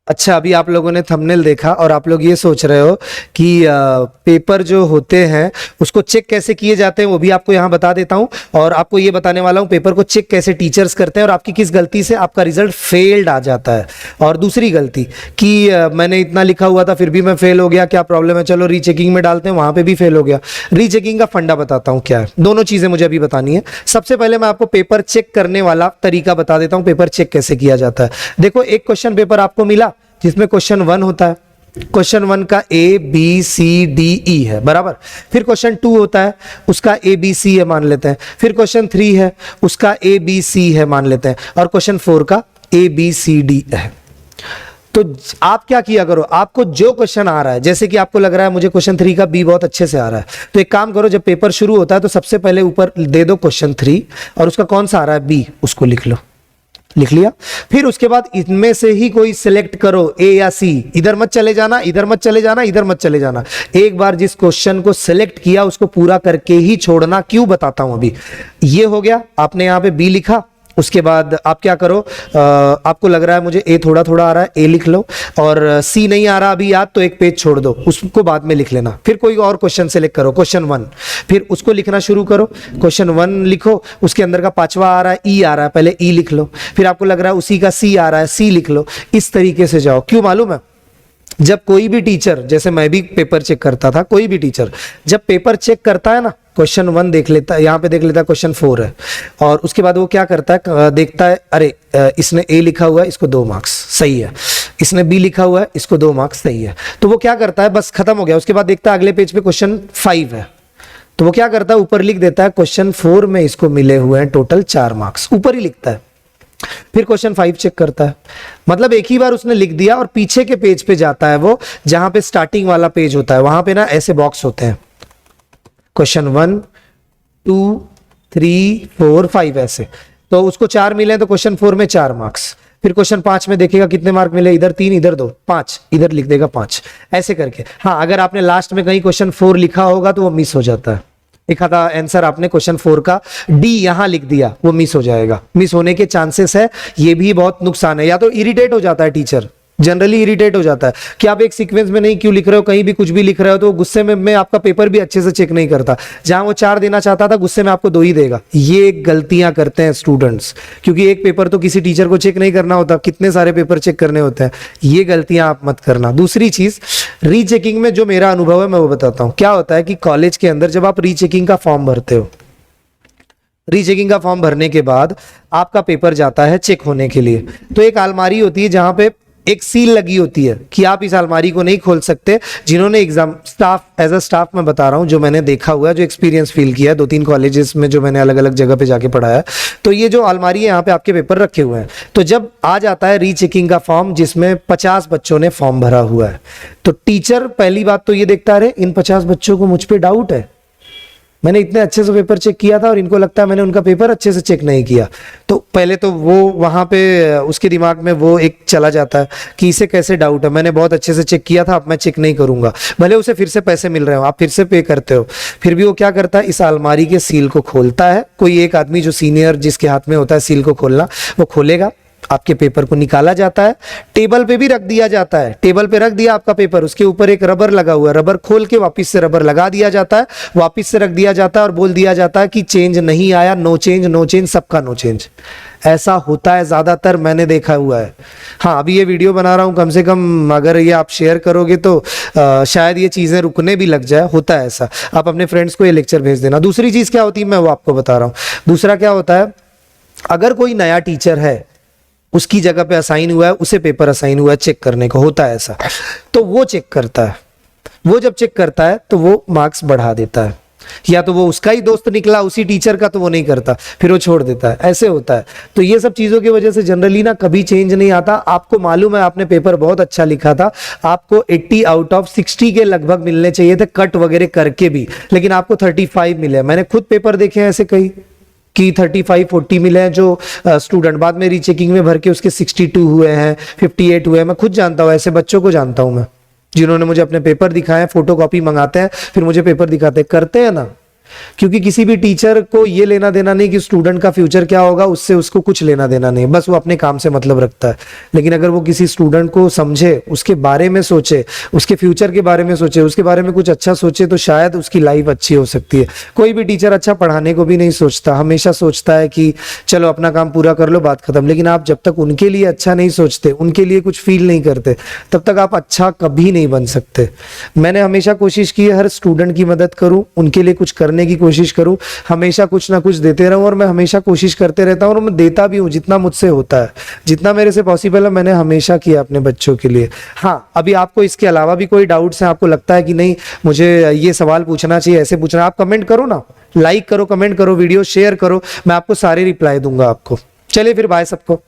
अच्छा, अभी आप लोगों ने थंबनेल देखा और आप लोग ये सोच रहे हो कि पेपर जो होते हैं उसको चेक कैसे किए जाते हैं, वो भी आपको यहाँ बता देता हूँ। और आपको ये बताने वाला हूँ पेपर को चेक कैसे टीचर्स करते हैं और आपकी किस गलती से आपका रिजल्ट फेल्ड आ जाता है। और दूसरी गलती कि मैंने इतना लिखा हुआ था फिर भी मैं फेल हो गया, क्या प्रॉब्लम है, चलो रीचेकिंग में डालते हैं, वहां पे भी फेल हो गया। रीचेकिंग का फंडा बताता हूँ क्या है, दोनों चीजें मुझे अभी बतानी है। सबसे पहले मैं आपको पेपर चेक करने वाला तरीका बता देता हूँ, पेपर चेक कैसे किया जाता है। देखो, एक क्वेश्चन पेपर आपको मिला जिसमें क्वेश्चन 1 होता है, क्वेश्चन 1 का A B C D E है, बराबर। फिर क्वेश्चन 2 होता है, उसका ए बी सी है मान लेते हैं। फिर क्वेश्चन 3 है, उसका ए बी सी है मान लेते हैं। और क्वेश्चन 4 का ए बी सी डी है। तो आप क्या किया करो, आपको जो क्वेश्चन आ रहा है, जैसे कि आपको लग रहा है मुझे क्वेश्चन 3 का बी बहुत अच्छे से आ रहा है, तो एक काम करो, जब पेपर शुरू होता है तो सबसे पहले ऊपर दे दो क्वेश्चन 3 और उसका कौन सा आ रहा है बी, उसको लिख लो। लिख लिया? फिर उसके बाद इनमें से ही कोई सिलेक्ट करो, ए या सी। इधर मत चले जाना, इधर मत चले जाना, इधर मत चले जाना। एक बार जिस क्वेश्चन को सिलेक्ट किया उसको पूरा करके ही छोड़ना। क्यों, बताता हूं अभी। ये हो गया, आपने यहां पे बी लिखा। उसके बाद आप क्या करो, आपको लग रहा है मुझे ए थोड़ा थोड़ा आ रहा है, ए लिख लो। और सी नहीं आ रहा अभी याद, तो एक पेज छोड़ दो, उसको बाद में लिख लेना। फिर कोई और क्वेश्चन सेलेक्ट करो, क्वेश्चन 1, फिर उसको लिखना शुरू करो। क्वेश्चन 1 लिखो, उसके अंदर का 5वां आ रहा है, ई आ रहा है, पहले ई लिख लो। फिर आपको लग रहा है उसी का सी आ रहा है, सी लिख लो। इस तरीके से जाओ। क्यों मालूम है, जब कोई भी टीचर, जैसे मैं भी पेपर चेक करता था, कोई भी टीचर जब पेपर चेक करता है ना, क्वेश्चन 1 देख लेता है, यहाँ पे देख लेता है क्वेश्चन 4 है, और उसके बाद वो क्या करता है, देखता है अरे इसने ए लिखा हुआ है, इसको 2 मार्क्स, सही है। इसने बी लिखा हुआ है, इसको 2 मार्क्स, सही है। तो वो क्या करता है, बस खत्म हो गया। उसके बाद देखता है अगले पेज पे क्वेश्चन 5 है, तो वो क्या करता है, ऊपर लिख देता है क्वेश्चन 4 में इसको मिले हुए हैं टोटल 4 मार्क्स, ऊपर ही लिखता है। फिर क्वेश्चन 5 चेक करता है, मतलब एक ही बार उसने लिख दिया और पीछे के पेज पे जाता है वो, जहां पे स्टार्टिंग वाला पेज होता है, वहां पे ना ऐसे बॉक्स होते हैं, क्वेश्चन 1 2 3 4 5 ऐसे। तो उसको 4 मिले तो क्वेश्चन 4 में 4 मार्क्स। फिर क्वेश्चन 5 में देखेगा कितने मार्क मिले, इधर 3 इधर 2, 5, इधर लिख देगा 5, ऐसे करके। हाँ, अगर आपने लास्ट में कहीं क्वेश्चन 4 लिखा होगा तो वो मिस हो जाता है। एक आधा आंसर आपने क्वेश्चन 4 का डी यहां लिख दिया, वो मिस हो जाएगा। मिस होने के चांसेस है, ये भी बहुत नुकसान है। या तो इरिटेट हो जाता है टीचर, जनरली इरिटेट हो जाता है कि आप एक सीक्वेंस में नहीं क्यों लिख रहे हो, कहीं भी कुछ भी लिख रहे हो, तो गुस्से में आपका पेपर भी अच्छे से चेक नहीं करता। जहां वो 4 देना चाहता था, गुस्से में आपको 2 ही देगा। ये गलतियां करते हैं स्टूडेंट्स, क्योंकि एक पेपर तो किसी टीचर को चेक नहीं करना होता, कितने सारे पेपर चेक करने होते हैं। ये गलतियां आप मत करना। दूसरी चीज, रीचेकिंग में जो मेरा अनुभव है मैं वो बताता हूं। क्या होता है कि कॉलेज के अंदर जब आप रीचेकिंग का फॉर्म भरते हो, रीचेकिंग का फॉर्म भरने के बाद आपका पेपर जाता है चेक होने के लिए, तो एक अलमारी होती है जहां पे एक सील लगी होती है कि आप इस अलमारी को नहीं खोल सकते। जिन्होंने exam staff, as a staff मैं बता रहा हूं, जो मैंने देखा हुआ है, जो एक्सपीरियंस फील किया है 2-3 कॉलेजेस में, जो मैंने अलग अलग जगह पे जाके पढ़ाया है, तो ये जो अलमारी है यहाँ पे आपके पेपर रखे हुए हैं। तो जब आ जाता है रीचेकिंग का फॉर्म जिसमें 50 बच्चों ने फॉर्म भरा हुआ है, तो टीचर पहली बात तो ये देखता है, इन 50 बच्चों को मुझ पर डाउट है, मैंने इतने अच्छे से पेपर चेक किया था और इनको लगता है मैंने उनका पेपर अच्छे से चेक नहीं किया। तो पहले तो वो वहां पे उसके दिमाग में वो एक चला जाता है कि इसे कैसे डाउट है, मैंने बहुत अच्छे से चेक किया था, अब मैं चेक नहीं करूंगा। भले उसे फिर से पैसे मिल रहे हो, आप फिर से पे करते हो, फिर भी वो क्या करता है, इस अलमारी के सील को खोलता है। कोई एक आदमी जो सीनियर, जिसके हाथ में होता है सील को खोलना, वो खोलेगा, आपके पेपर को निकाला जाता है, टेबल पे भी रख दिया जाता है। टेबल पे रख दिया आपका पेपर, उसके ऊपर एक रबर लगा हुआ है, रबर खोल के वापस से रबर लगा दिया जाता है, वापस से रख दिया जाता है और बोल दिया जाता है कि चेंज नहीं आया, नो चेंज, नो चेंज, सबका नो चेंज। ऐसा होता है ज्यादातर, मैंने देखा हुआ है। हाँ, अभी ये वीडियो बना रहा हूं, कम से कम अगर ये आप शेयर करोगे तो शायद ये चीजें रुकने भी लग जाए। होता है ऐसा, आप अपने फ्रेंड्स को ये लेक्चर भेज देना। दूसरी चीज क्या होती है, मैं वो आपको बता रहा हूं। दूसरा क्या होता है, अगर कोई नया टीचर है, उसकी जगह पे असाइन हुआ है, उसे पेपर असाइन हुआ है चेक करने को, होता है ऐसा, तो वो चेक करता है। वो जब चेक करता है तो वो मार्क्स बढ़ा देता है, या तो वो उसका ही दोस्त निकला उसी टीचर का, तो वो नहीं करता, फिर वो छोड़ देता है, ऐसे होता है। तो ये सब चीजों की वजह से जनरली ना कभी चेंज नहीं आता। आपको मालूम है आपने पेपर बहुत अच्छा लिखा था, आपको 80 आउट ऑफ 60 के लगभग मिलने चाहिए थे, कट वगैरह करके भी, लेकिन आपको 35 मिले। मैंने खुद पेपर देखे हैं ऐसे कई कि 35-40 मिले हैं जो स्टूडेंट बाद में रीचेकिंग में भर के उसके 62 हुए हैं, 58 हुए हैं। मैं खुद जानता हूं, ऐसे बच्चों को जानता हूं मैं, जिन्होंने मुझे अपने पेपर दिखाए, फोटोकॉपी मंगाते हैं, फिर मुझे पेपर दिखाते हैं, करते हैं ना। क्योंकि किसी भी टीचर को ये लेना देना नहीं कि स्टूडेंट का फ्यूचर क्या होगा, उससे उसको कुछ लेना देना नहीं, बस वो अपने काम से मतलब रखता है। लेकिन अगर वो किसी स्टूडेंट को समझे, उसके बारे में सोचे, उसके फ्यूचर के बारे में सोचे, उसके बारे में कुछ अच्छा सोचे, तो शायद उसकी लाइफ अच्छी हो सकती है। कोई भी टीचर अच्छा पढ़ाने को भी नहीं सोचता, हमेशा सोचता है कि चलो अपना काम पूरा कर लो, बात खत्म। लेकिन आप जब तक उनके लिए अच्छा नहीं सोचते, उनके लिए कुछ फील नहीं करते, तब तक आप अच्छा कभी नहीं बन सकते। मैंने हमेशा कोशिश की है हर स्टूडेंट की मदद करूं, उनके लिए कुछ करने की कोशिश करूं, हमेशा कुछ ना कुछ देते रहूं, और मैं हमेशा कोशिश करते रहता हूं और मैं देता भी हूं जितना मुझसे होता है, जितना मेरे से पॉसिबल है मैंने हमेशा किया अपने बच्चों के लिए। हाँ, अभी आपको इसके अलावा भी कोई डाउट्स है, आपको लगता है कि नहीं मुझे ये सवाल पूछना चाहिए, ऐसे पूछना, आप कमेंट करो ना, लाइक करो, कमेंट करो, वीडियो शेयर करो, मैं आपको सारे रिप्लाई दूंगा आपको। चलिए फिर बाय सबको।